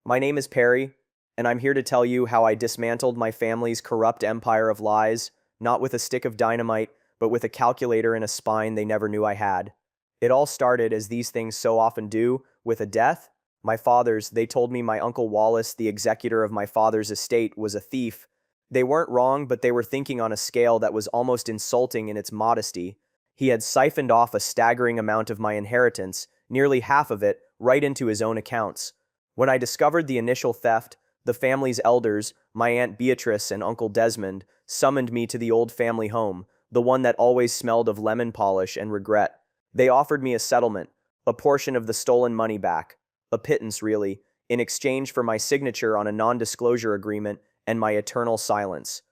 My name is Perry, and I'm here to tell you how I dismantled my family's corrupt empire of lies, not with a stick of dynamite, but with a calculator and a spine they never knew I had. It all started, as these things so often do, with a death. My father's, they told me my Uncle Wallace, the executor of my father's estate, was a thief. They weren't wrong, but they were thinking on a scale that was almost insulting in its modesty. He had siphoned off a staggering amount of my inheritance, nearly half of it, right into his own accounts. When I discovered the initial theft, the family's elders, my Aunt Beatrice and Uncle Desmond, summoned me to the old family home, the one that always smelled of lemon polish and regret. They offered me a settlement, a portion of the stolen money back, a pittance really, in exchange for my signature on a non-disclosure agreement and my eternal silence.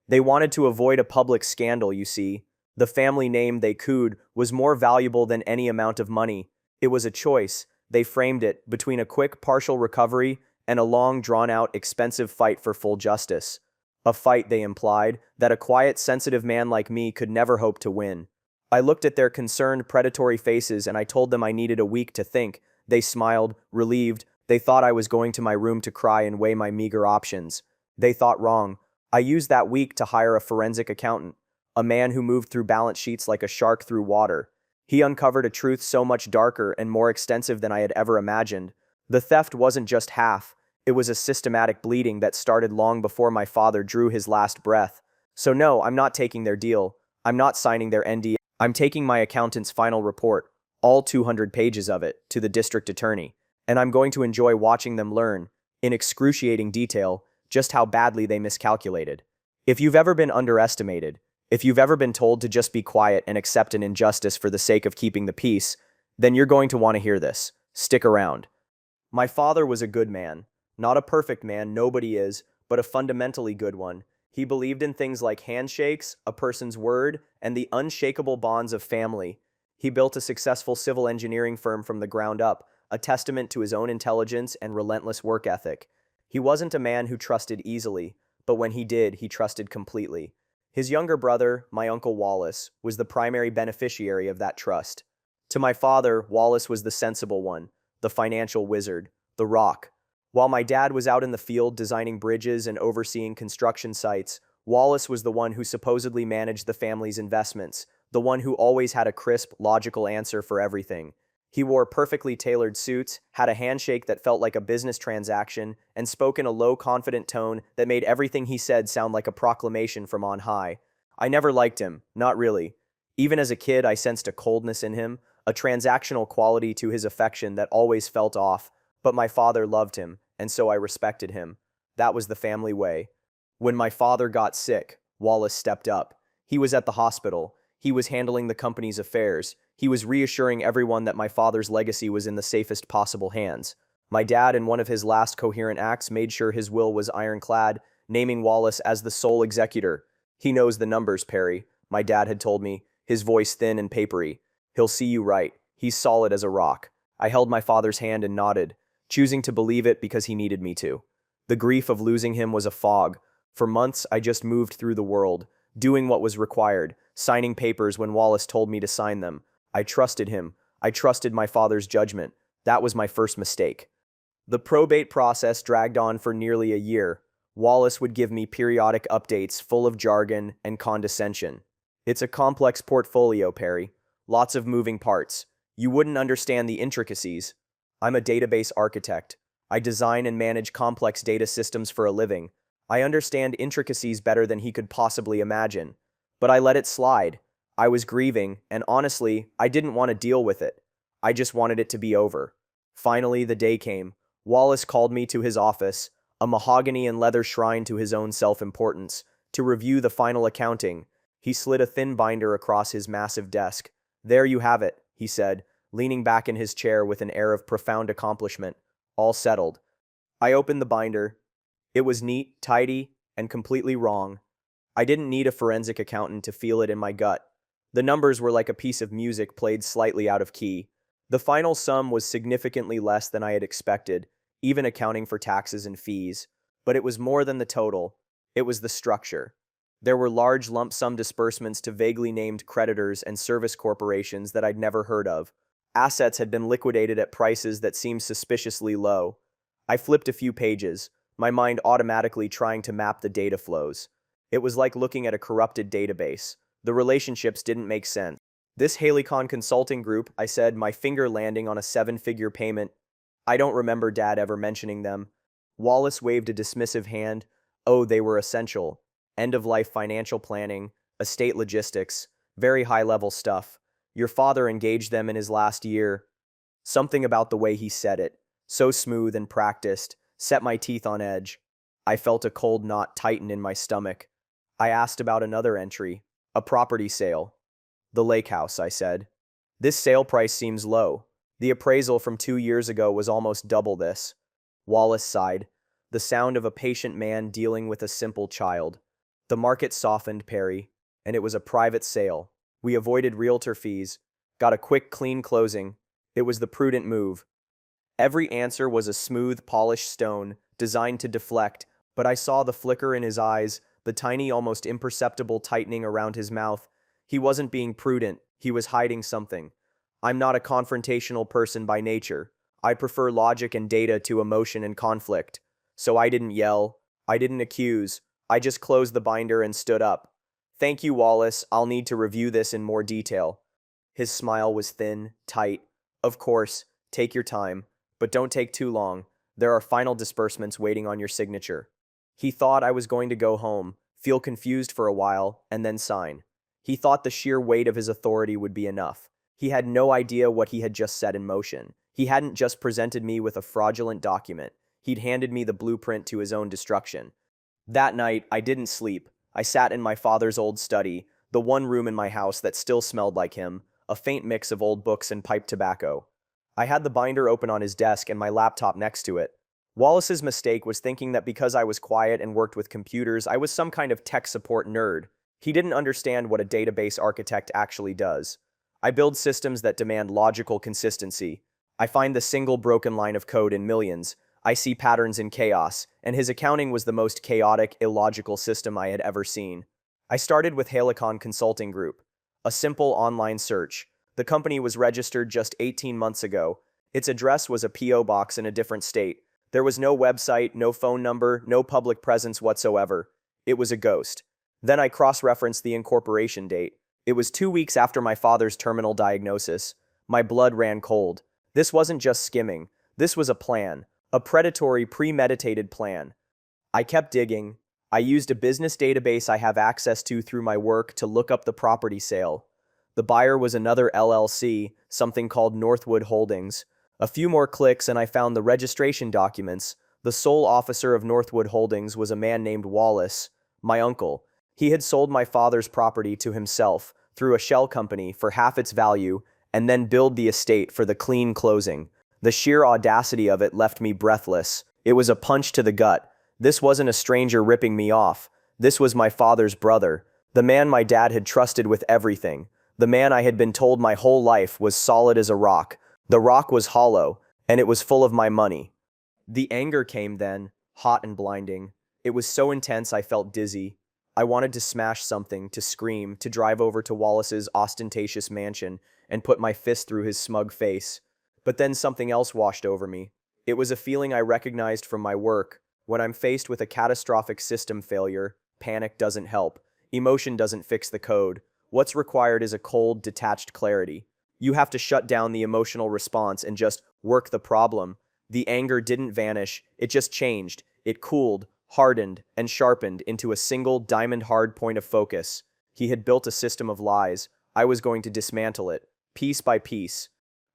They wanted to avoid a public scandal, you see. The family name they cooed was more valuable than any amount of money. It was a choice. They framed it between a quick partial recovery and a long drawn-out expensive fight for full justice. A fight, they implied, that a quiet, sensitive man like me could never hope to win. I looked at their concerned, predatory faces and I told them I needed a week to think. They smiled, relieved. They thought I was going to my room to cry and weigh my meager options. They thought wrong. I used that week to hire a forensic accountant, a man who moved through balance sheets like a shark through water. He uncovered a truth so much darker and more extensive than I had ever imagined. The theft wasn't just half, it was a systematic bleeding that started long before my father drew his last breath. So no, I'm not taking their deal. I'm not signing their NDA. I'm taking my accountant's final report, all 200 pages of it, to the district attorney. And I'm going to enjoy watching them learn, in excruciating detail, just how badly they miscalculated. If you've ever been underestimated, if you've ever been told to just be quiet and accept an injustice for the sake of keeping the peace, then you're going to want to hear this. Stick around. My father was a good man. Not a perfect man, nobody is, but a fundamentally good one. He believed in things like handshakes, a person's word, and the unshakable bonds of family. He built a successful civil engineering firm from the ground up, a testament to his own intelligence and relentless work ethic. He wasn't a man who trusted easily, but when he did, he trusted completely. His younger brother, my Uncle Wallace, was the primary beneficiary of that trust. To my father, Wallace was the sensible one, the financial wizard, the rock. While my dad was out in the field designing bridges and overseeing construction sites, Wallace was the one who supposedly managed the family's investments, the one who always had a crisp, logical answer for everything. He wore perfectly tailored suits, had a handshake that felt like a business transaction, and spoke in a low, confident tone that made everything he said sound like a proclamation from on high. I never liked him, not really. Even as a kid, I sensed a coldness in him, a transactional quality to his affection that always felt off, but my father loved him, and so I respected him. That was the family way. When my father got sick, Wallace stepped up. He was at the hospital. He was handling the company's affairs. He was reassuring everyone that my father's legacy was in the safest possible hands. My dad, in one of his last coherent acts, made sure his will was ironclad, naming Wallace as the sole executor. He knows the numbers, Perry, my dad had told me, his voice thin and papery. He'll see you right. He's solid as a rock. I held my father's hand and nodded, choosing to believe it because he needed me to. The grief of losing him was a fog. For months, I just moved through the world, doing what was required, signing papers when Wallace told me to sign them. I trusted him. I trusted my father's judgment. That was my first mistake. The probate process dragged on for nearly a year. Wallace would give me periodic updates full of jargon and condescension. It's a complex portfolio, Perry. Lots of moving parts. You wouldn't understand the intricacies. I'm a database architect. I design and manage complex data systems for a living. I understand intricacies better than he could possibly imagine. But I let it slide. I was grieving, and honestly, I didn't want to deal with it. I just wanted it to be over. Finally, the day came. Wallace called me to his office, a mahogany and leather shrine to his own self-importance, to review the final accounting. He slid a thin binder across his massive desk. There you have it, he said, leaning back in his chair with an air of profound accomplishment. All settled. I opened the binder. It was neat, tidy, and completely wrong. I didn't need a forensic accountant to feel it in my gut. The numbers were like a piece of music played slightly out of key. The final sum was significantly less than I had expected, even accounting for taxes and fees. But it was more than the total. It was the structure. There were large lump sum disbursements to vaguely named creditors and service corporations that I'd never heard of. Assets had been liquidated at prices that seemed suspiciously low. I flipped a few pages, my mind automatically trying to map the data flows. It was like looking at a corrupted database. The relationships didn't make sense. This Halecon consulting group, I said, my finger landing on a seven-figure payment. I don't remember Dad ever mentioning them. Wallace waved a dismissive hand. Oh, they were essential. End-of-life financial planning, estate logistics, very high-level stuff. Your father engaged them in his last year. Something about the way he said it, so smooth and practiced, set my teeth on edge. I felt a cold knot tighten in my stomach. I asked about another entry, a property sale. The lake house, I said. This sale price seems low. The appraisal from 2 years ago was almost double this. Wallace sighed, the sound of a patient man dealing with a simple child. The market softened, Perry, and it was a private sale. We avoided realtor fees, got a quick, clean closing. It was the prudent move. Every answer was a smooth, polished stone, designed to deflect, but I saw the flicker in his eyes, the tiny, almost imperceptible tightening around his mouth. He wasn't being prudent, he was hiding something. I'm not a confrontational person by nature. I prefer logic and data to emotion and conflict. So I didn't yell, I didn't accuse, I just closed the binder and stood up. Thank you, Wallace, I'll need to review this in more detail. His smile was thin, tight. Of course, take your time, but don't take too long. There are final disbursements waiting on your signature. He thought I was going to go home, feel confused for a while, and then sign. He thought the sheer weight of his authority would be enough. He had no idea what he had just set in motion. He hadn't just presented me with a fraudulent document. He'd handed me the blueprint to his own destruction. That night, I didn't sleep. I sat in my father's old study, the one room in my house that still smelled like him, a faint mix of old books and pipe tobacco. I had the binder open on his desk and my laptop next to it. Wallace's mistake was thinking that because I was quiet and worked with computers, I was some kind of tech support nerd. He didn't understand what a database architect actually does. I build systems that demand logical consistency. I find the single broken line of code in millions. I see patterns in chaos, and his accounting was the most chaotic, illogical system I had ever seen. I started with Halecon Consulting Group, a simple online search. The company was registered just 18 months ago. Its address was a P.O. box in a different state. There was no website, no phone number, no public presence whatsoever. It was a ghost. Then I cross-referenced the incorporation date. It was 2 weeks after my father's terminal diagnosis. My blood ran cold. This wasn't just skimming. This was a plan. A predatory, premeditated plan. I kept digging. I used a business database I have access to through my work to look up the property sale. The buyer was another LLC, something called Northwood Holdings. A few more clicks and I found the registration documents. The sole officer of Northwood Holdings was a man named Wallace, my uncle. He had sold my father's property to himself through a shell company for half its value and then billed the estate for the clean closing. The sheer audacity of it left me breathless. It was a punch to the gut. This wasn't a stranger ripping me off. This was my father's brother, the man my dad had trusted with everything. The man I had been told my whole life was solid as a rock. The rock was hollow, and it was full of my money. The anger came then, hot and blinding. It was so intense I felt dizzy. I wanted to smash something, to scream, to drive over to Wallace's ostentatious mansion and put my fist through his smug face. But then something else washed over me. It was a feeling I recognized from my work. When I'm faced with a catastrophic system failure, panic doesn't help. Emotion doesn't fix the code. What's required is a cold, detached clarity. You have to shut down the emotional response and just work the problem. The anger didn't vanish, it just changed. It cooled, hardened, and sharpened into a single diamond-hard point of focus. He had built a system of lies. I was going to dismantle it, piece by piece.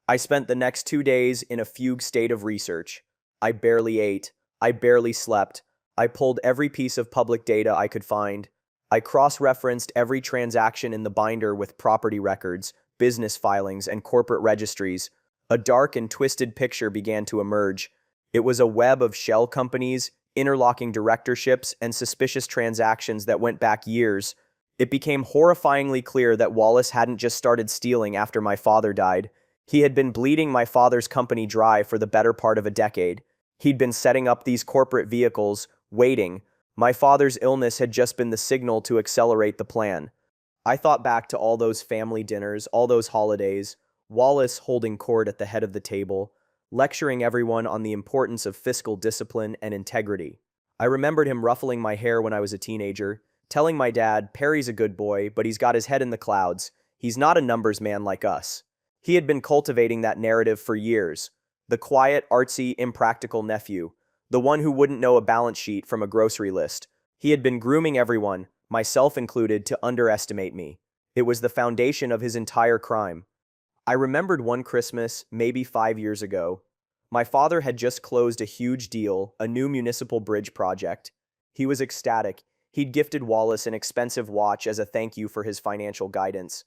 I spent the next 2 days in a fugue state of research. I barely ate. I barely slept. I pulled every piece of public data I could find. I cross-referenced every transaction in the binder with property records, business filings, and corporate registries. A dark and twisted picture began to emerge. It was a web of shell companies, interlocking directorships, and suspicious transactions that went back years. It became horrifyingly clear that Wallace hadn't just started stealing after my father died. He had been bleeding my father's company dry for the better part of a decade. He'd been setting up these corporate vehicles, waiting. My father's illness had just been the signal to accelerate the plan. I thought back to all those family dinners, all those holidays, Wallace holding court at the head of the table, lecturing everyone on the importance of fiscal discipline and integrity. I remembered him ruffling my hair when I was a teenager, telling my dad, Perry's a good boy, but he's got his head in the clouds. He's not a numbers man like us. He had been cultivating that narrative for years. The quiet, artsy, impractical nephew. The one who wouldn't know a balance sheet from a grocery list. He had been grooming everyone, myself included, to underestimate me. It was the foundation of his entire crime. I remembered one Christmas, maybe 5 years ago. My father had just closed a huge deal, a new municipal bridge project. He was ecstatic. He'd gifted Wallace an expensive watch as a thank you for his financial guidance.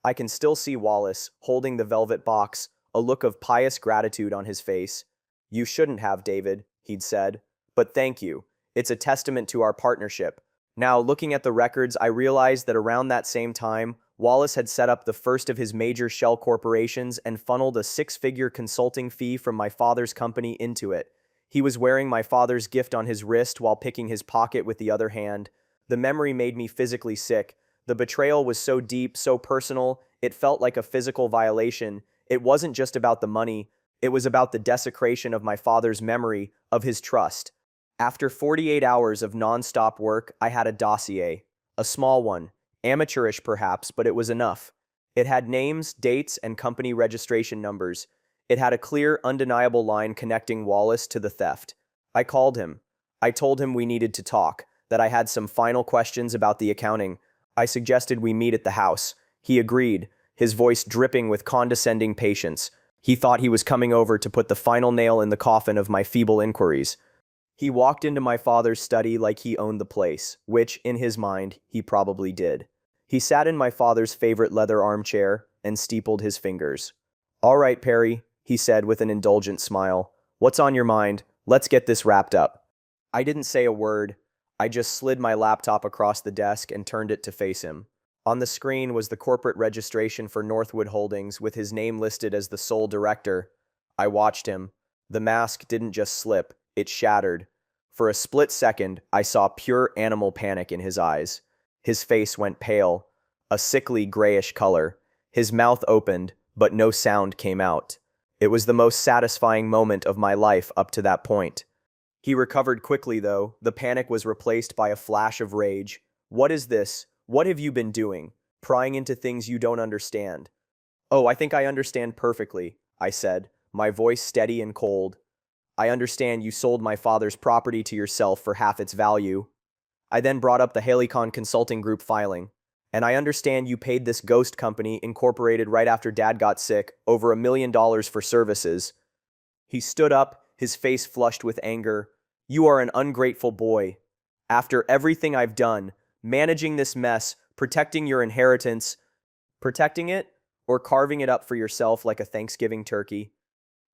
I can still see Wallace, holding the velvet box, a look of pious gratitude on his face. You shouldn't have, David, he'd said. But thank you. It's a testament to our partnership. Now, looking at the records, I realized that around that same time, Wallace had set up the first of his major shell corporations and funneled a six-figure consulting fee from my father's company into it. He was wearing my father's gift on his wrist while picking his pocket with the other hand. The memory made me physically sick. The betrayal was so deep, so personal, it felt like a physical violation. It wasn't just about the money, it was about the desecration of my father's memory, of his trust. After 48 hours of non-stop work, I had a dossier. A small one. Amateurish perhaps, but it was enough. It had names, dates, and company registration numbers. It had a clear, undeniable line connecting Wallace to the theft. I called him. I told him we needed to talk, that I had some final questions about the accounting. I suggested we meet at the house. He agreed, his voice dripping with condescending patience. He thought he was coming over to put the final nail in the coffin of my feeble inquiries. He walked into my father's study like he owned the place, which, in his mind, he probably did. He sat in my father's favorite leather armchair and steepled his fingers. All right, Perry, he said with an indulgent smile. What's on your mind? Let's get this wrapped up. I didn't say a word. I just slid my laptop across the desk and turned it to face him. On the screen was the corporate registration for Northwood Holdings with his name listed as the sole director. I watched him. The mask didn't just slip, it shattered. For a split second, I saw pure animal panic in his eyes. His face went pale, a sickly grayish color. His mouth opened, but no sound came out. It was the most satisfying moment of my life up to that point. He recovered quickly, though. The panic was replaced by a flash of rage. What is this? What have you been doing? Prying into things you don't understand. Oh, I think I understand perfectly, I said, my voice steady and cold. I understand you sold my father's property to yourself for half its value. I then brought up the Halicon Consulting Group filing. And I understand you paid this ghost company, incorporated right after Dad got sick, over $1 million for services. He stood up, his face flushed with anger. You are an ungrateful boy. After everything I've done, managing this mess, protecting your inheritance, protecting it, or carving it up for yourself like a Thanksgiving turkey.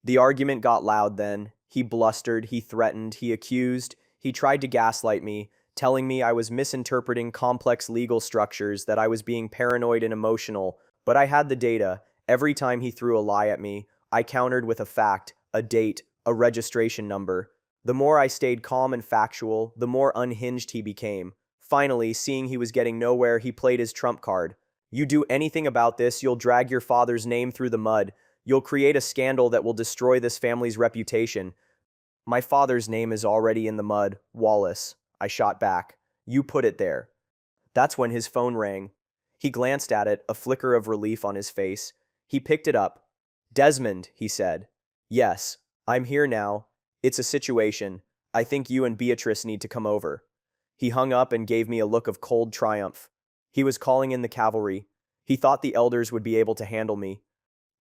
The argument got loud then. He blustered, he threatened, he accused, he tried to gaslight me, telling me I was misinterpreting complex legal structures, that I was being paranoid and emotional, but I had the data. Every time he threw a lie at me, I countered with a fact, a date, a registration number. The more I stayed calm and factual, the more unhinged he became. Finally, seeing he was getting nowhere, he played his trump card. You do anything about this, you'll drag your father's name through the mud. You'll create a scandal that will destroy this family's reputation. My father's name is already in the mud, Wallace. I shot back. You put it there. That's when his phone rang. He glanced at it, a flicker of relief on his face. He picked it up. Desmond, he said. Yes, I'm here now. It's a situation. I think you and Beatrice need to come over. He hung up and gave me a look of cold triumph. He was calling in the cavalry. He thought the elders would be able to handle me.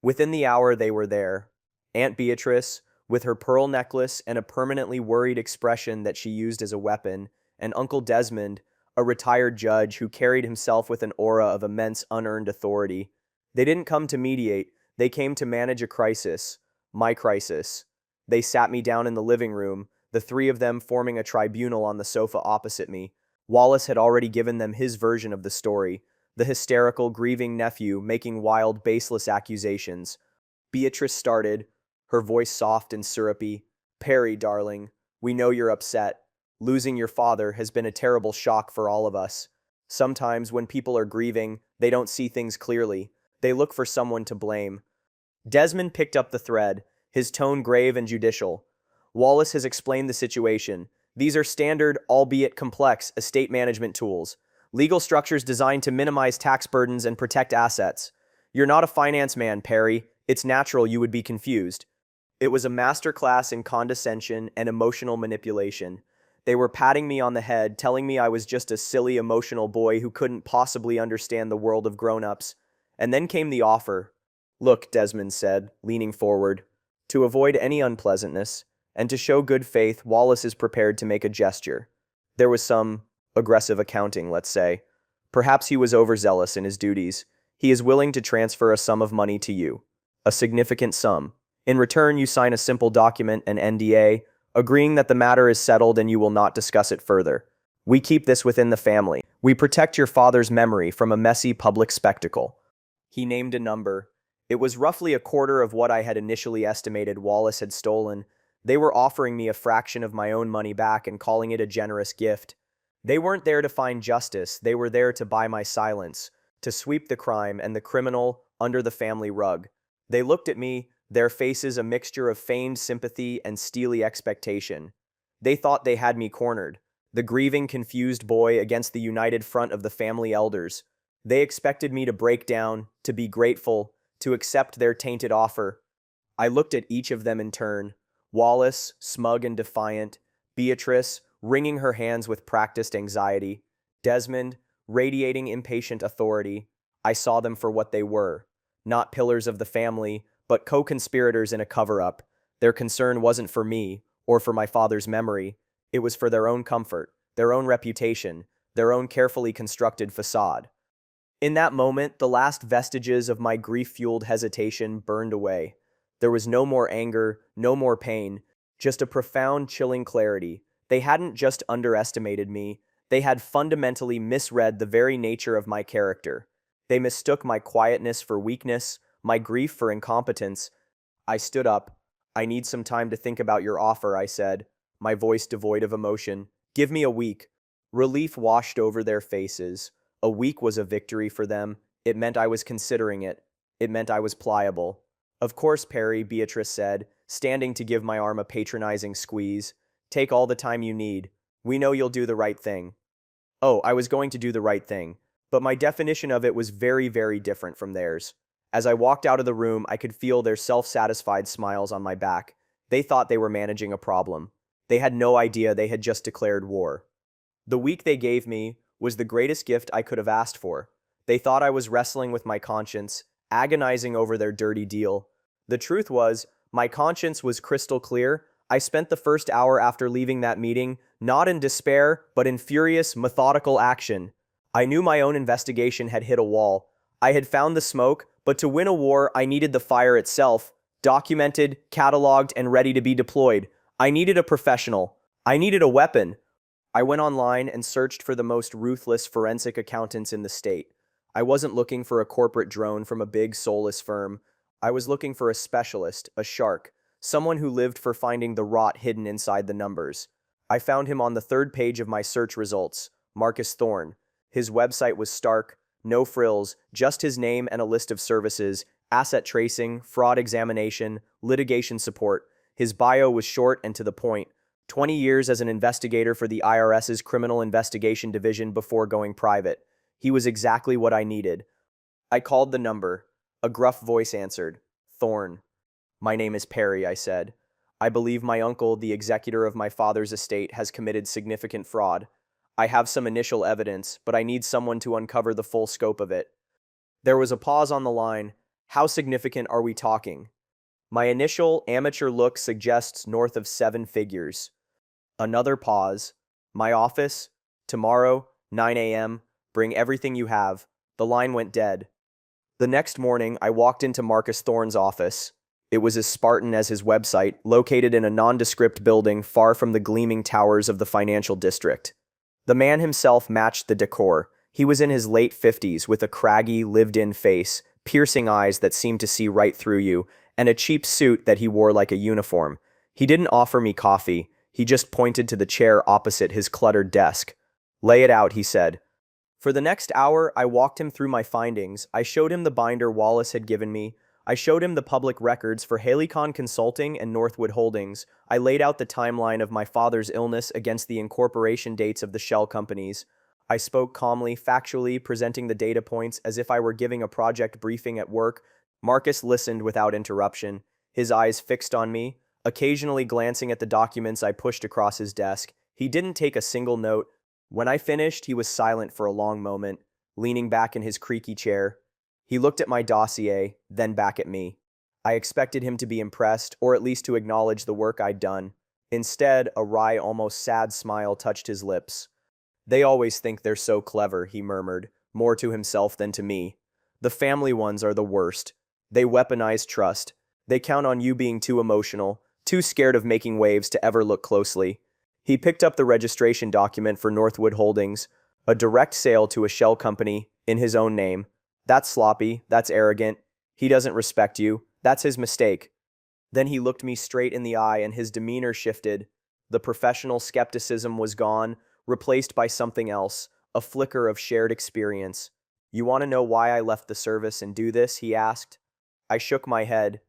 Within the hour they were there. Aunt Beatrice, with her pearl necklace and a permanently worried expression that she used as a weapon, and Uncle Desmond, a retired judge who carried himself with an aura of immense unearned authority. They didn't come to mediate, they came to manage a crisis. My crisis. They sat me down in the living room, the three of them forming a tribunal on the sofa opposite me. Wallace had already given them his version of the story, the hysterical, grieving nephew making wild, baseless accusations. Beatrice started, her voice soft and syrupy. Perry, darling, we know you're upset. Losing your father has been a terrible shock for all of us. Sometimes when people are grieving, they don't see things clearly. They look for someone to blame. Desmond picked up the thread, his tone grave and judicial. Wallace has explained the situation. These are standard, albeit complex, estate management tools. Legal structures designed to minimize tax burdens and protect assets. You're not a finance man, Perry. It's natural you would be confused. It was a masterclass in condescension and emotional manipulation. They were patting me on the head, telling me I was just a silly, emotional boy who couldn't possibly understand the world of grown-ups. And then came the offer. Look, Desmond said, leaning forward. To avoid any unpleasantness, and to show good faith, Wallace is prepared to make a gesture. There was some aggressive accounting, let's say. Perhaps he was overzealous in his duties. He is willing to transfer a sum of money to you. A significant sum. In return, you sign a simple document, an NDA, agreeing that the matter is settled and you will not discuss it further. We keep this within the family. We protect your father's memory from a messy public spectacle. He named a number. It was roughly a quarter of what I had initially estimated Wallace had stolen. They were offering me a fraction of my own money back and calling it a generous gift. They weren't there to find justice, they were there to buy my silence, to sweep the crime and the criminal under the family rug. They looked at me, their faces a mixture of feigned sympathy and steely expectation. They thought they had me cornered, the grieving, confused boy against the united front of the family elders. They expected me to break down, to be grateful, to accept their tainted offer. I looked at each of them in turn. Wallace, smug and defiant. Beatrice, wringing her hands with practiced anxiety. Desmond, radiating impatient authority. I saw them for what they were. Not pillars of the family, but co-conspirators in a cover-up. Their concern wasn't for me, or for my father's memory. It was for their own comfort, their own reputation, their own carefully constructed facade. In that moment, the last vestiges of my grief-fueled hesitation burned away. There was no more anger, no more pain, just a profound, chilling clarity. They hadn't just underestimated me, they had fundamentally misread the very nature of my character. They mistook my quietness for weakness, my grief for incompetence. I stood up. I need some time to think about your offer, I said, my voice devoid of emotion. Give me a week. Relief washed over their faces. A week was a victory for them. It meant I was considering it. It meant I was pliable. Of course, Perry, Beatrice said, standing to give my arm a patronizing squeeze. Take all the time you need. We know you'll do the right thing. Oh, I was going to do the right thing, but my definition of it was very, very different from theirs. As I walked out of the room, I could feel their self-satisfied smiles on my back. They thought they were managing a problem. They had no idea they had just declared war. The week they gave me was the greatest gift I could have asked for. They thought I was wrestling with my conscience, agonizing over their dirty deal. The truth was, my conscience was crystal clear. I spent the first hour after leaving that meeting, not in despair, but in furious, methodical action. I knew my own investigation had hit a wall. I had found the smoke, but to win a war, I needed the fire itself, documented, cataloged, and ready to be deployed. I needed a professional. I needed a weapon. I went online and searched for the most ruthless forensic accountants in the state. I wasn't looking for a corporate drone from a big soulless firm. I was looking for a specialist, a shark, someone who lived for finding the rot hidden inside the numbers. I found him on the third page of my search results, Marcus Thorne. His website was stark, no frills, just his name and a list of services, asset tracing, fraud examination, litigation support. His bio was short and to the point. 20 years as an investigator for the IRS's Criminal Investigation Division before going private. He was exactly what I needed. I called the number. A gruff voice answered. Thorne. My name is Perry, I said. I believe my uncle, the executor of my father's estate, has committed significant fraud. I have some initial evidence, but I need someone to uncover the full scope of it. There was a pause on the line. How significant are we talking? My initial amateur look suggests north of 7 figures. Another pause. My office? Tomorrow, 9 a.m. Bring everything you have. The line went dead. The next morning, I walked into Marcus Thorne's office. It was as Spartan as his website, located in a nondescript building far from the gleaming towers of the financial district. The man himself matched the decor. He was in his late 50s with a craggy, lived-in face, piercing eyes that seemed to see right through you, and a cheap suit that he wore like a uniform. He didn't offer me coffee. He just pointed to the chair opposite his cluttered desk. Lay it out, he said. For the next hour, I walked him through my findings. I showed him the binder Wallace had given me, I showed him the public records for Halicon Consulting and Northwood Holdings. I laid out the timeline of my father's illness against the incorporation dates of the shell companies. I spoke calmly, factually, presenting the data points as if I were giving a project briefing at work. Marcus listened without interruption, his eyes fixed on me, occasionally glancing at the documents I pushed across his desk. He didn't take a single note. When I finished, he was silent for a long moment, leaning back in his creaky chair. He looked at my dossier, then back at me. I expected him to be impressed, or at least to acknowledge the work I'd done. Instead, a wry, almost sad smile touched his lips. They always think they're so clever, he murmured, more to himself than to me. The family ones are the worst. They weaponize trust. They count on you being too emotional, too scared of making waves to ever look closely. He picked up the registration document for Northwood Holdings, a direct sale to a shell company, in his own name. That's sloppy, that's arrogant. He doesn't respect you. That's his mistake. Then he looked me straight in the eye and his demeanor shifted. The professional skepticism was gone, replaced by something else, a flicker of shared experience. You want to know why I left the service and do this? He asked. I shook my head.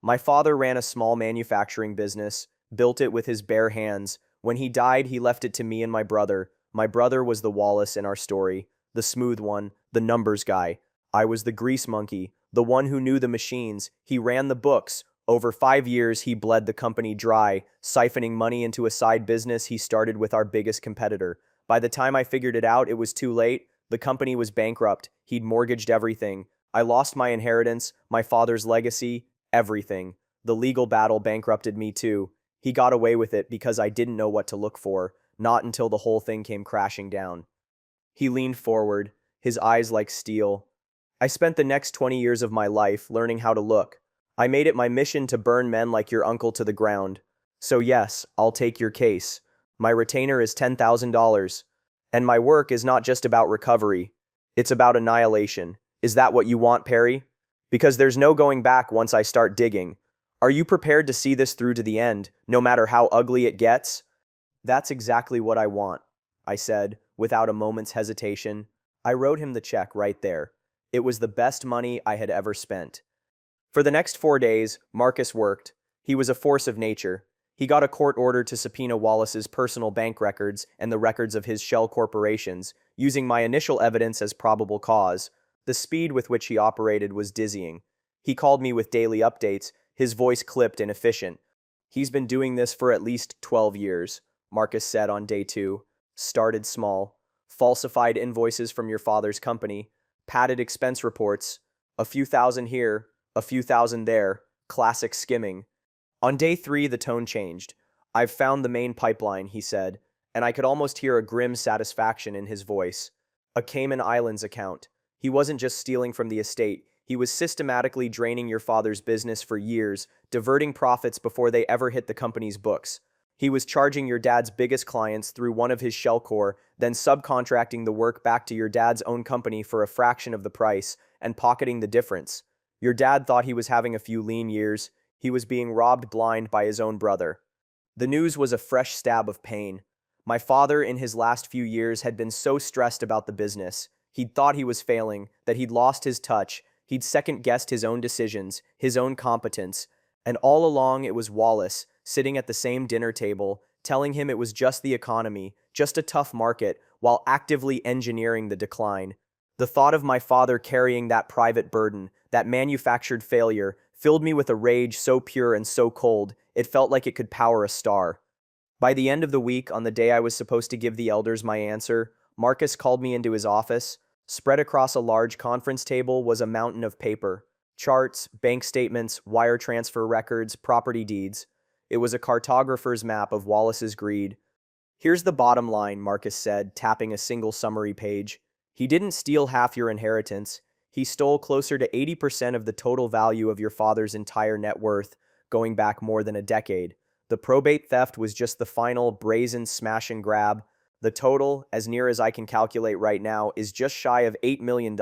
My father ran a small manufacturing business, built it with his bare hands. When he died, he left it to me and my brother. My brother was the Wallace in our story, the smooth one, the numbers guy. I was the grease monkey, the one who knew the machines. He ran the books. Over 5 years, he bled the company dry, siphoning money into a side business he started with our biggest competitor. By the time I figured it out, it was too late. The company was bankrupt. He'd mortgaged everything. I lost my inheritance, my father's legacy, everything. The legal battle bankrupted me too. He got away with it because I didn't know what to look for, not until the whole thing came crashing down. He leaned forward, his eyes like steel. I spent the next 20 years of my life learning how to look. I made it my mission to burn men like your uncle to the ground. So yes, I'll take your case. My retainer is $10,000. And my work is not just about recovery. It's about annihilation. Is that what you want, Perry? Because there's no going back once I start digging. Are you prepared to see this through to the end, no matter how ugly it gets? That's exactly what I want, I said, without a moment's hesitation. I wrote him the check right there. It was the best money I had ever spent. For the next 4 days, Marcus worked. He was a force of nature. He got a court order to subpoena Wallace's personal bank records and the records of his shell corporations, using my initial evidence as probable cause. The speed with which he operated was dizzying. He called me with daily updates, his voice clipped and efficient. He's been doing this for at least 12 years, Marcus said on day 2. Started small. Falsified invoices from your father's company. Padded expense reports. A few thousand here, a few thousand there. Classic skimming. On day 3, the tone changed. I've found the main pipeline, he said, and I could almost hear a grim satisfaction in his voice. A Cayman Islands account. He wasn't just stealing from the estate. He was systematically draining your father's business for years, diverting profits before they ever hit the company's books. He was charging your dad's biggest clients through one of his shell corps, then subcontracting the work back to your dad's own company for a fraction of the price, and pocketing the difference. Your dad thought he was having a few lean years. He was being robbed blind by his own brother. The news was a fresh stab of pain. My father, in his last few years, had been so stressed about the business. He'd thought he was failing, that he'd lost his touch. He'd second-guessed his own decisions, his own competence. And all along it was Wallace, sitting at the same dinner table, telling him it was just the economy, just a tough market, while actively engineering the decline. The thought of my father carrying that private burden, that manufactured failure, filled me with a rage so pure and so cold, it felt like it could power a star. By the end of the week, on the day I was supposed to give the elders my answer, Marcus called me into his office. Spread across a large conference table was a mountain of paper. Charts, bank statements, wire transfer records, property deeds. It was a cartographer's map of Wallace's greed. Here's the bottom line, Marcus said, tapping a single summary page. He didn't steal half your inheritance. He stole closer to 80% of the total value of your father's entire net worth, going back more than a decade. The probate theft was just the final brazen smash and grab. The total, as near as I can calculate right now, is just shy of $8 million.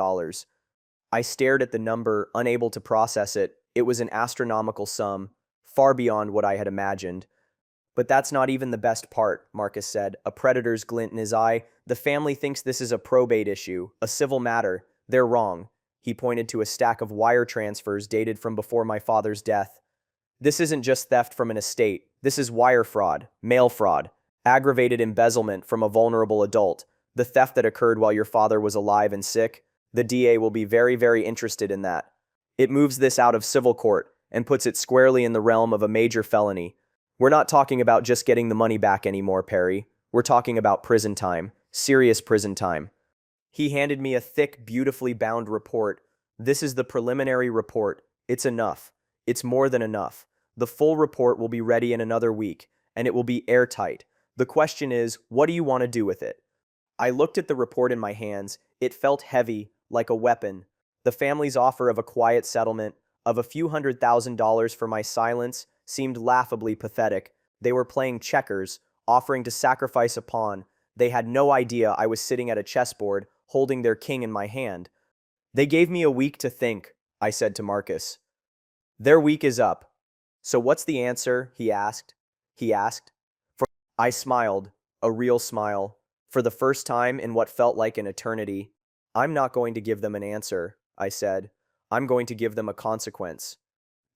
I stared at the number, unable to process it. It was an astronomical sum, far beyond what I had imagined. But that's not even the best part, Marcus said, a predator's glint in his eye. The family thinks this is a probate issue, a civil matter. They're wrong. He pointed to a stack of wire transfers dated from before my father's death. This isn't just theft from an estate. This is wire fraud, mail fraud, aggravated embezzlement from a vulnerable adult, the theft that occurred while your father was alive and sick. The DA will be very, very interested in that. It moves this out of civil court and puts it squarely in the realm of a major felony. We're not talking about just getting the money back anymore, Perry. We're talking about prison time, serious prison time. He handed me a thick, beautifully bound report. This is the preliminary report. It's enough. It's more than enough. The full report will be ready in another week, and it will be airtight. The question is, what do you want to do with it? I looked at the report in my hands. It felt heavy, like a weapon. The family's offer of a quiet settlement, of a few $100,000 for my silence, seemed laughably pathetic. They were playing checkers, offering to sacrifice a pawn. They had no idea I was sitting at a chessboard, holding their king in my hand. They gave me a week to think, I said to Marcus. Their week is up. So what's the answer? He asked. I smiled, a real smile. For the first time in what felt like an eternity. I'm not going to give them an answer, I said. I'm going to give them a consequence.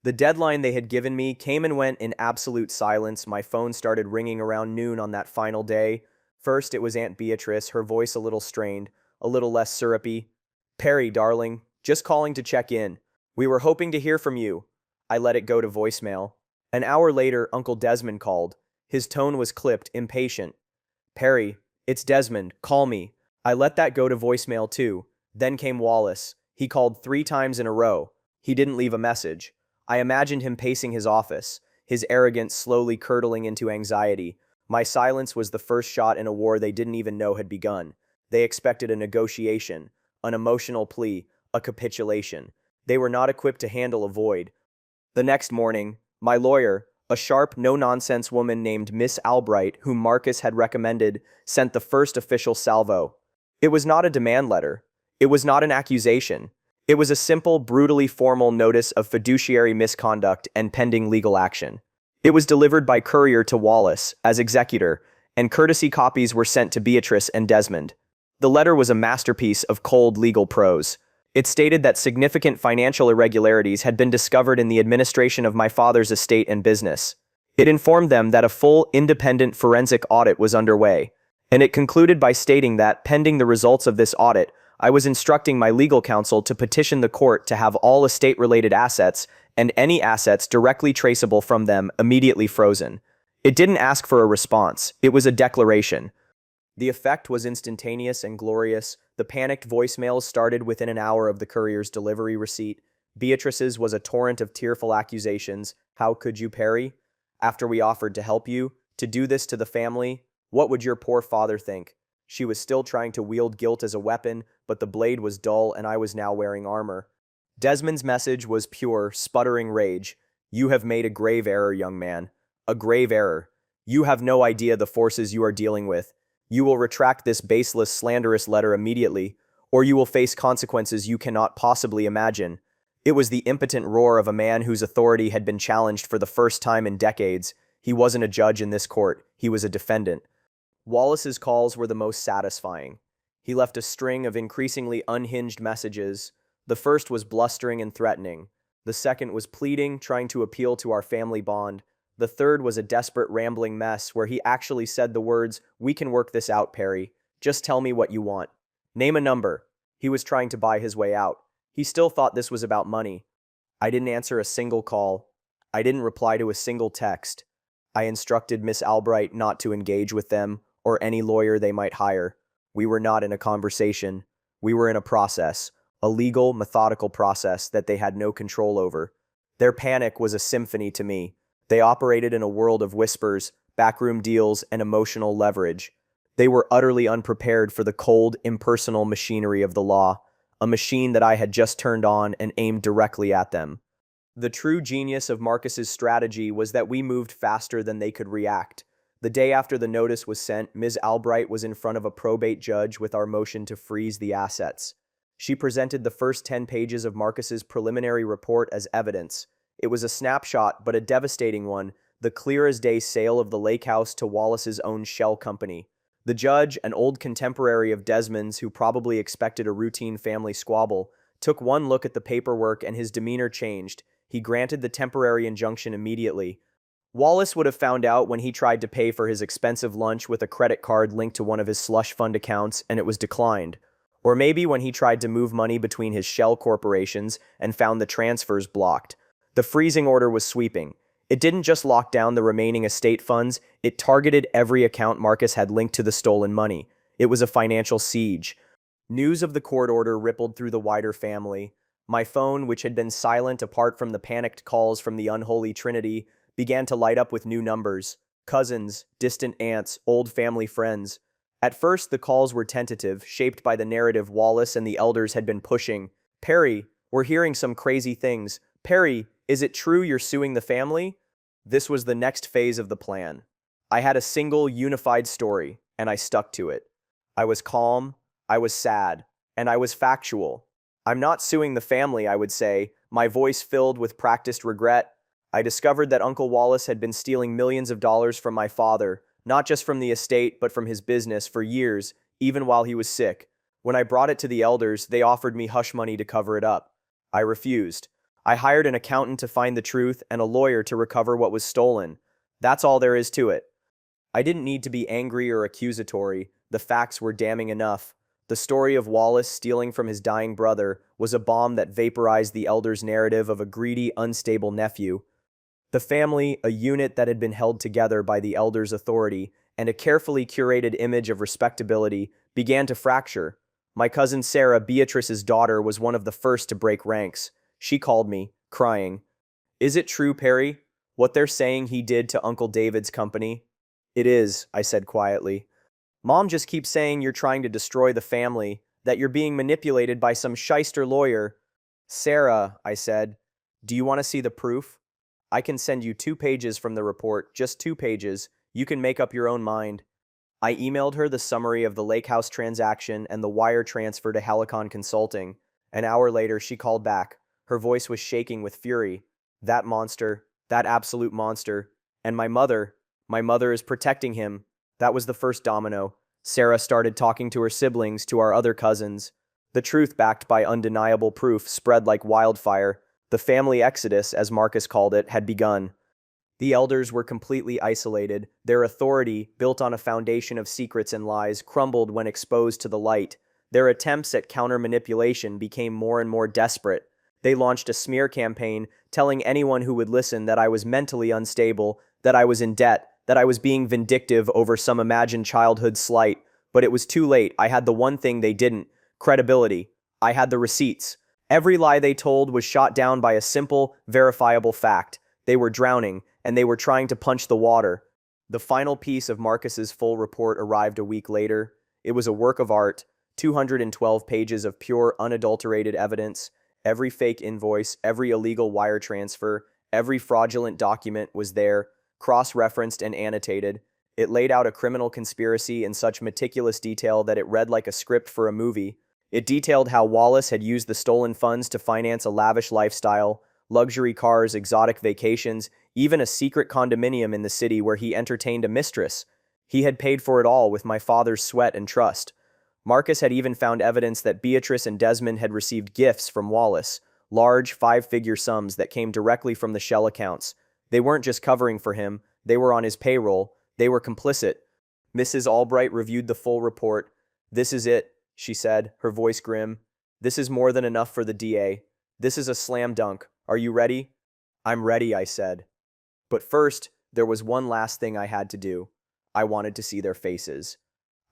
The deadline they had given me came and went in absolute silence. My phone started ringing around noon on that final day. First, it was Aunt Beatrice, her voice a little strained, a little less syrupy. Perry, darling, just calling to check in. We were hoping to hear from you. I let it go to voicemail. An hour later, Uncle Desmond called. His tone was clipped, impatient. Perry, it's Desmond, call me. I let that go to voicemail too. Then came Wallace. He called 3 times in a row. He didn't leave a message. I imagined him pacing his office, his arrogance slowly curdling into anxiety. My silence was the first shot in a war they didn't even know had begun. They expected a negotiation, an emotional plea, a capitulation. They were not equipped to handle a void. The next morning, my lawyer, a sharp, no-nonsense woman named Miss Albright, whom Marcus had recommended, sent the first official salvo. It was not a demand letter. It was not an accusation. It was a simple, brutally formal notice of fiduciary misconduct and pending legal action. It was delivered by courier to Wallace, as executor, and courtesy copies were sent to Beatrice and Desmond. The letter was a masterpiece of cold legal prose. It stated that significant financial irregularities had been discovered in the administration of my father's estate and business. It informed them that a full, independent forensic audit was underway, and it concluded by stating that, pending the results of this audit, I was instructing my legal counsel to petition the court to have all estate-related assets and any assets directly traceable from them immediately frozen. It didn't ask for a response. It was a declaration. The effect was instantaneous and glorious. The panicked voicemails started within an hour of the courier's delivery receipt. Beatrice's was a torrent of tearful accusations. How could you, Perry? After we offered to help you, to do this to the family? What would your poor father think? She was still trying to wield guilt as a weapon, but the blade was dull and I was now wearing armor. Desmond's message was pure, sputtering rage. You have made a grave error, young man. A grave error. You have no idea the forces you are dealing with. You will retract this baseless, slanderous letter immediately, or you will face consequences you cannot possibly imagine. It was the impotent roar of a man whose authority had been challenged for the first time in decades. He wasn't a judge in this court. He was a defendant. Wallace's calls were the most satisfying. He left a string of increasingly unhinged messages. The first was blustering and threatening. The second was pleading, trying to appeal to our family bond. The third was a desperate rambling mess where he actually said the words, "We can work this out, Perry. Just tell me what you want. Name a number." He was trying to buy his way out. He still thought this was about money. I didn't answer a single call. I didn't reply to a single text. I instructed Miss Albright not to engage with them or any lawyer they might hire. We were not in a conversation. We were in a process, a legal, methodical process that they had no control over. Their panic was a symphony to me. They operated in a world of whispers, backroom deals, and emotional leverage. They were utterly unprepared for the cold, impersonal machinery of the law, a machine that I had just turned on and aimed directly at them. The true genius of Marcus's strategy was that we moved faster than they could react. The day after the notice was sent, Ms. Albright was in front of a probate judge with our motion to freeze the assets. She presented the first 10 pages of Marcus's preliminary report as evidence. It was a snapshot, but a devastating one, the clear-as-day sale of the lake house to Wallace's own shell company. The judge, an old contemporary of Desmond's who probably expected a routine family squabble, took one look at the paperwork and his demeanor changed. He granted the temporary injunction immediately. Wallace would have found out when he tried to pay for his expensive lunch with a credit card linked to one of his slush fund accounts and it was declined. Or maybe when he tried to move money between his shell corporations and found the transfers blocked. The freezing order was sweeping. It didn't just lock down the remaining estate funds, it targeted every account Marcus had linked to the stolen money. It was a financial siege. News of the court order rippled through the wider family. My phone, which had been silent apart from the panicked calls from the unholy trinity, began to light up with new numbers. Cousins, distant aunts, old family friends. At first, the calls were tentative, shaped by the narrative Wallace and the elders had been pushing. "Perry, we're hearing some crazy things. Perry, is it true you're suing the family?" This was the next phase of the plan. I had a single, unified story, and I stuck to it. I was calm, I was sad, and I was factual. "I'm not suing the family," I would say, my voice filled with practiced regret. "I discovered that Uncle Wallace had been stealing millions of dollars from my father, not just from the estate, but from his business for years, even while he was sick. When I brought it to the elders, they offered me hush money to cover it up. I refused. I hired an accountant to find the truth and a lawyer to recover what was stolen. That's all there is to it." I didn't need to be angry or accusatory. The facts were damning enough. The story of Wallace stealing from his dying brother was a bomb that vaporized the elders' narrative of a greedy, unstable nephew. The family, a unit that had been held together by the elders' authority and a carefully curated image of respectability, began to fracture. My cousin Sarah, Beatrice's daughter, was one of the first to break ranks. She called me, crying. "Is it true, Perry, what they're saying he did to Uncle David's company?" "It is," I said quietly. "Mom just keeps saying you're trying to destroy the family, that you're being manipulated by some shyster lawyer." "Sarah," I said, "do you want to see the proof? I can send you 2 pages from the report, just 2 pages. You can make up your own mind." I emailed her the summary of the lake house transaction and the wire transfer to Helicon Consulting. An hour later, she called back. Her voice was shaking with fury. "That monster, that absolute monster. And my mother is protecting him." That was the first domino. Sarah started talking to her siblings, to our other cousins. The truth, backed by undeniable proof, spread like wildfire. The family exodus, as Marcus called it, had begun. The elders were completely isolated. Their authority, built on a foundation of secrets and lies, crumbled when exposed to the light. Their attempts at counter-manipulation became more and more desperate. They launched a smear campaign, telling anyone who would listen that I was mentally unstable, that I was in debt, that I was being vindictive over some imagined childhood slight. But it was too late. I had the one thing they didn't: credibility. I had the receipts. Every lie they told was shot down by a simple, verifiable fact. They were drowning, and they were trying to punch the water. The final piece of Marcus's full report arrived a week later. It was a work of art, 212 pages of pure, unadulterated evidence. Every fake invoice, every illegal wire transfer, every fraudulent document was there, cross-referenced and annotated. It laid out a criminal conspiracy in such meticulous detail that it read like a script for a movie. It detailed how Wallace had used the stolen funds to finance a lavish lifestyle, luxury cars, exotic vacations, even a secret condominium in the city where he entertained a mistress. He had paid for it all with my father's sweat and trust. Marcus had even found evidence that Beatrice and Desmond had received gifts from Wallace, large 5-figure sums that came directly from the shell accounts. They weren't just covering for him, they were on his payroll, they were complicit. Mrs. Albright reviewed the full report. "This is it," she said, her voice grim. "This is more than enough for the DA. This is a slam dunk. Are you ready?" "I'm ready," I said. But first, there was one last thing I had to do. I wanted to see their faces.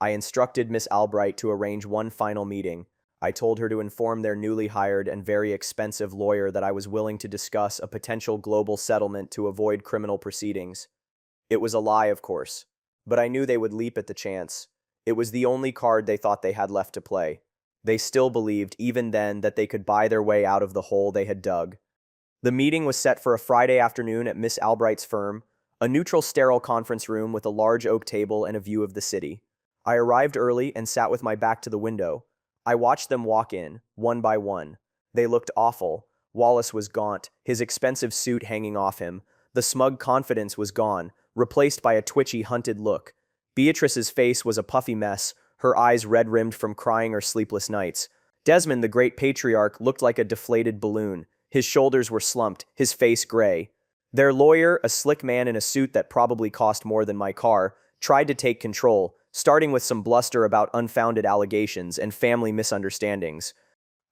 I instructed Miss Albright to arrange one final meeting. I told her to inform their newly hired and very expensive lawyer that I was willing to discuss a potential global settlement to avoid criminal proceedings. It was a lie, of course, but I knew they would leap at the chance. It was the only card they thought they had left to play. They still believed, even then, that they could buy their way out of the hole they had dug. The meeting was set for a Friday afternoon at Miss Albright's firm, a neutral, sterile conference room with a large oak table and a view of the city. I arrived early and sat with my back to the window. I watched them walk in, one by one. They looked awful. Wallace was gaunt, his expensive suit hanging off him. The smug confidence was gone, replaced by a twitchy, hunted look. Beatrice's face was a puffy mess, her eyes red-rimmed from crying or sleepless nights. Desmond, the great patriarch, looked like a deflated balloon. His shoulders were slumped, his face gray. Their lawyer, a slick man in a suit that probably cost more than my car, tried to take control, starting with some bluster about unfounded allegations and family misunderstandings.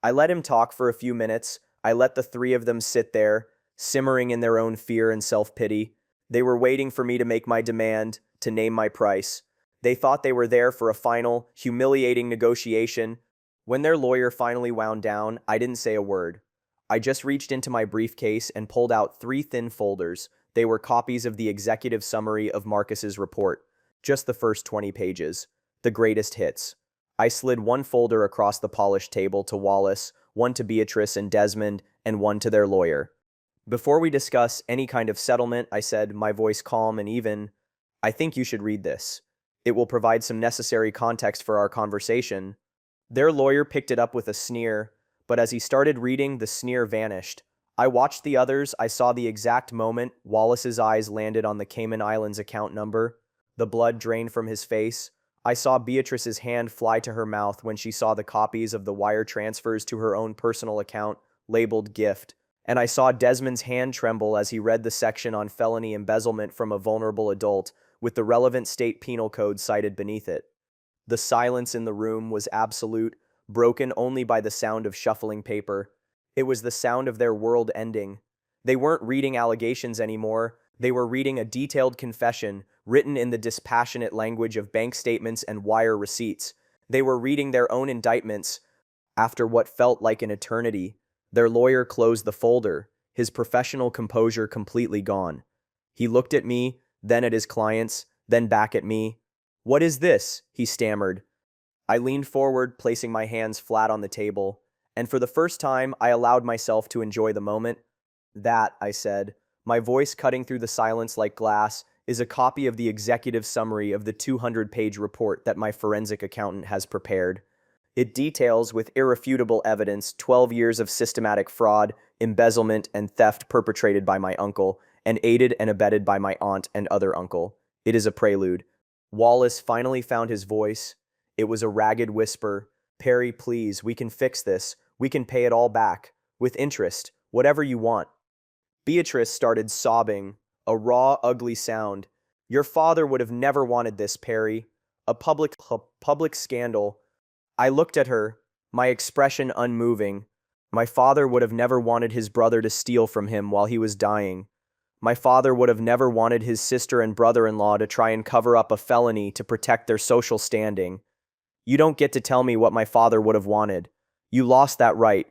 I let him talk for a few minutes. I let the three of them sit there, simmering in their own fear and self-pity. They were waiting for me to make my demand, to name my price. They thought they were there for a final, humiliating negotiation. When their lawyer finally wound down, I didn't say a word. I just reached into my briefcase and pulled out three thin folders. They were copies of the executive summary of Marcus's report. Just the first 20 pages. The greatest hits. I slid one folder across the polished table to Wallace, one to Beatrice and Desmond, and one to their lawyer. Before we discuss any kind of settlement, I said, my voice calm and even, I think you should read this. It will provide some necessary context for our conversation. Their lawyer picked it up with a sneer, but as he started reading, the sneer vanished. I watched the others. I saw the exact moment Wallace's eyes landed on the Cayman Islands account number. The blood drained from his face. I saw Beatrice's hand fly to her mouth when she saw the copies of the wire transfers to her own personal account, labeled gift. And I saw Desmond's hand tremble as he read the section on felony embezzlement from a vulnerable adult, with the relevant state penal code cited beneath it. The silence in the room was absolute, broken only by the sound of shuffling paper. It was the sound of their world ending. They weren't reading allegations anymore. They were reading a detailed confession, written in the dispassionate language of bank statements and wire receipts. They were reading their own indictments. After what felt like an eternity, their lawyer closed the folder, his professional composure completely gone. He looked at me, then at his clients, then back at me. "What is this?" he stammered. I leaned forward, placing my hands flat on the table, and for the first time, I allowed myself to enjoy the moment. "That," I said, my voice cutting through the silence like glass, "is a copy of the executive summary of the 200-page report that my forensic accountant has prepared. It details, with irrefutable evidence, 12 years of systematic fraud, embezzlement, and theft perpetrated by my uncle, and aided and abetted by my aunt and other uncle. It is a prelude." Wallace finally found his voice. It was a ragged whisper. "Perry, please, we can fix this. We can pay it all back. With interest. Whatever you want." Beatrice started sobbing, a raw, ugly sound. "Your father would have never wanted this, Perry. A public scandal." I looked at her, my expression unmoving. My father would have never wanted his brother to steal from him while he was dying. My father would have never wanted his sister and brother-in-law to try and cover up a felony to protect their social standing. You don't get to tell me what my father would have wanted. You lost that right.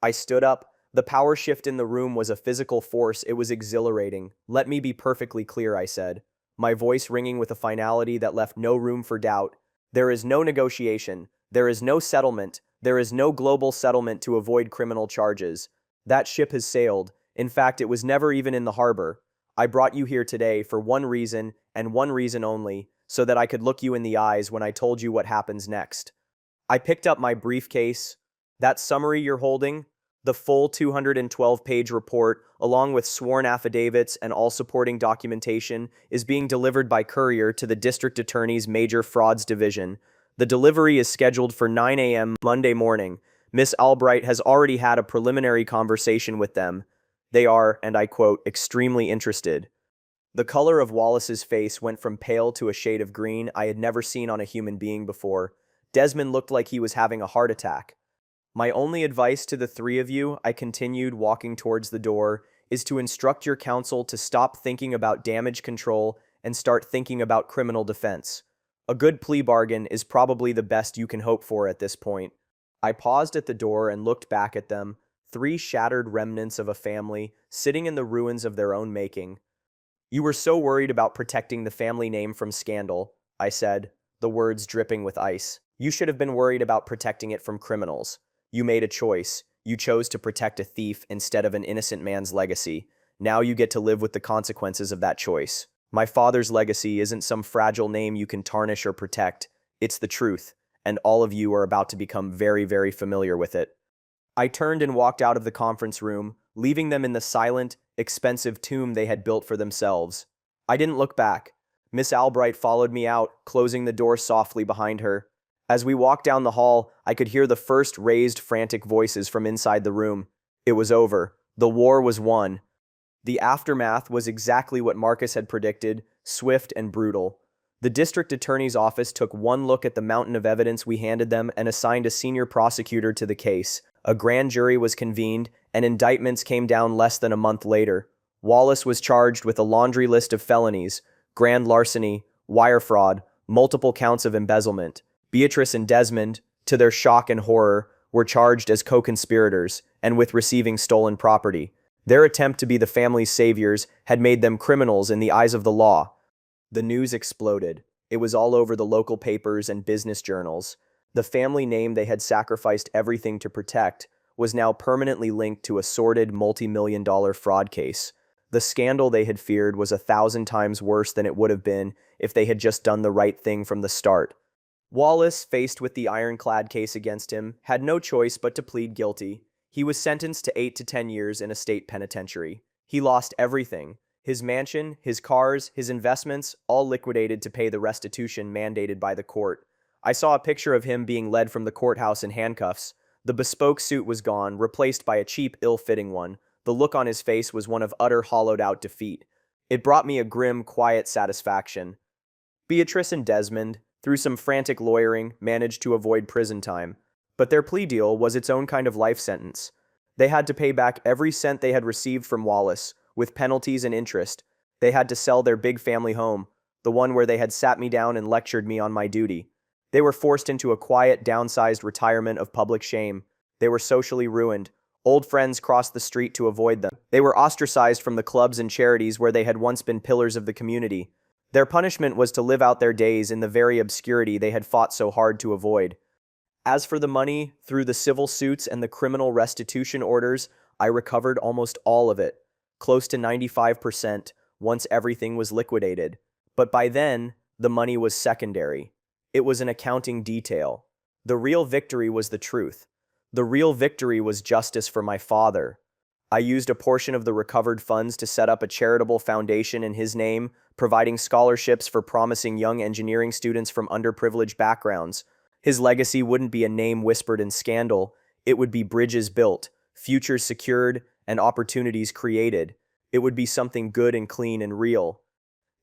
I stood up. The power shift in the room was a physical force. It was exhilarating. "Let me be perfectly clear," I said, my voice ringing with a finality that left no room for doubt. "There is no negotiation. There is no settlement. There is no global settlement to avoid criminal charges. That ship has sailed. In fact, it was never even in the harbor. I brought you here today for one reason, and one reason only, so that I could look you in the eyes when I told you what happens next." I picked up my briefcase. "That summary you're holding, the full 212-page report, along with sworn affidavits and all supporting documentation, is being delivered by courier to the District Attorney's Major Frauds Division. The delivery is scheduled for 9 a.m. Monday morning. Miss Albright has already had a preliminary conversation with them. They are, and I quote, extremely interested." The color of Wallace's face went from pale to a shade of green I had never seen on a human being before. Desmond looked like he was having a heart attack. "My only advice to the three of you," I continued, walking towards the door, "is to instruct your counsel to stop thinking about damage control and start thinking about criminal defense. A good plea bargain is probably the best you can hope for at this point." I paused at the door and looked back at them, three shattered remnants of a family sitting in the ruins of their own making. "You were so worried about protecting the family name from scandal," I said, the words dripping with ice. "You should have been worried about protecting it from criminals. You made a choice. You chose to protect a thief instead of an innocent man's legacy. Now you get to live with the consequences of that choice. My father's legacy isn't some fragile name you can tarnish or protect. It's the truth, and all of you are about to become very, very familiar with it." I turned and walked out of the conference room, leaving them in the silent, expensive tomb they had built for themselves. I didn't look back. Miss Albright followed me out, closing the door softly behind her. As we walked down the hall, I could hear the first raised, frantic voices from inside the room. It was over. The war was won. The aftermath was exactly what Marcus had predicted, swift and brutal. The district attorney's office took one look at the mountain of evidence we handed them and assigned a senior prosecutor to the case. A grand jury was convened, and indictments came down less than a month later. Wallace was charged with a laundry list of felonies: grand larceny, wire fraud, multiple counts of embezzlement. Beatrice and Desmond, to their shock and horror, were charged as co-conspirators and with receiving stolen property. Their attempt to be the family's saviors had made them criminals in the eyes of the law. The news exploded. It was all over the local papers and business journals. The family name they had sacrificed everything to protect was now permanently linked to a sordid multi-million-dollar fraud case. The scandal they had feared was 1,000 times worse than it would have been if they had just done the right thing from the start. Wallace, faced with the ironclad case against him, had no choice but to plead guilty. He was sentenced to 8 to 10 years in a state penitentiary. He lost everything: his mansion, his cars, his investments, all liquidated to pay the restitution mandated by the court. I saw a picture of him being led from the courthouse in handcuffs. The bespoke suit was gone, replaced by a cheap, ill-fitting one. The look on his face was one of utter hollowed-out defeat. It brought me a grim, quiet satisfaction. Beatrice and Desmond, through some frantic lawyering, managed to avoid prison time. But their plea deal was its own kind of life sentence. They had to pay back every cent they had received from Wallace, with penalties and interest. They had to sell their big family home, the one where they had sat me down and lectured me on my duty. They were forced into a quiet, downsized retirement of public shame. They were socially ruined. Old friends crossed the street to avoid them. They were ostracized from the clubs and charities where they had once been pillars of the community. Their punishment was to live out their days in the very obscurity they had fought so hard to avoid. As for the money, through the civil suits and the criminal restitution orders, I recovered almost all of it, close to 95%, once everything was liquidated. But by then, the money was secondary. It was an accounting detail. The real victory was the truth. The real victory was justice for my father. I used a portion of the recovered funds to set up a charitable foundation in his name, providing scholarships for promising young engineering students from underprivileged backgrounds. His legacy wouldn't be a name whispered in scandal. It would be bridges built, futures secured, and opportunities created. It would be something good and clean and real.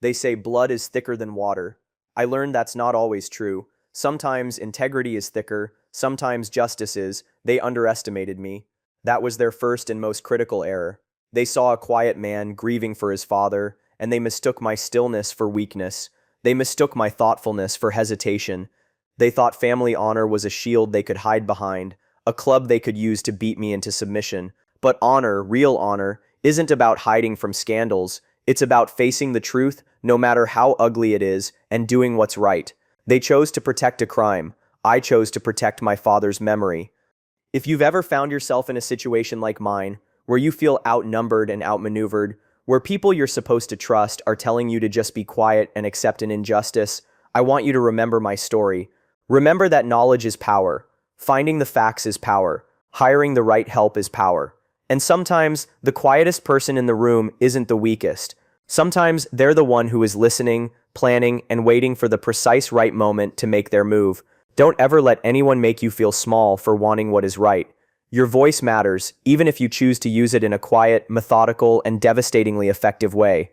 They say blood is thicker than water. I learned that's not always true. Sometimes integrity is thicker, sometimes justice is. They underestimated me. That was their first and most critical error. They saw a quiet man grieving for his father, and they mistook my stillness for weakness. They mistook my thoughtfulness for hesitation. They thought family honor was a shield they could hide behind, a club they could use to beat me into submission. But honor, real honor, isn't about hiding from scandals. It's about facing the truth, no matter how ugly it is, and doing what's right. They chose to protect a crime. I chose to protect my father's memory. If you've ever found yourself in a situation like mine, where you feel outnumbered and outmaneuvered, where people you're supposed to trust are telling you to just be quiet and accept an injustice, I want you to remember my story. Remember that knowledge is power. Finding the facts is power. Hiring the right help is power. And sometimes, the quietest person in the room isn't the weakest. Sometimes, they're the one who is listening, planning, and waiting for the precise right moment to make their move. Don't ever let anyone make you feel small for wanting what is right. Your voice matters, even if you choose to use it in a quiet, methodical, and devastatingly effective way.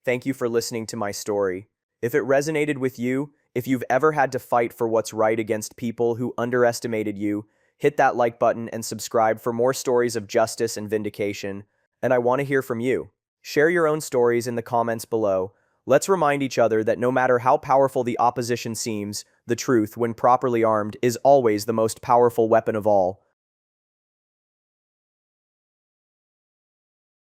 Thank you for listening to my story. If it resonated with you, if you've ever had to fight for what's right against people who underestimated you, hit that like button and subscribe for more stories of justice and vindication. And I want to hear from you. Share your own stories in the comments below. Let's remind each other that no matter how powerful the opposition seems, the truth, when properly armed, is always the most powerful weapon of all.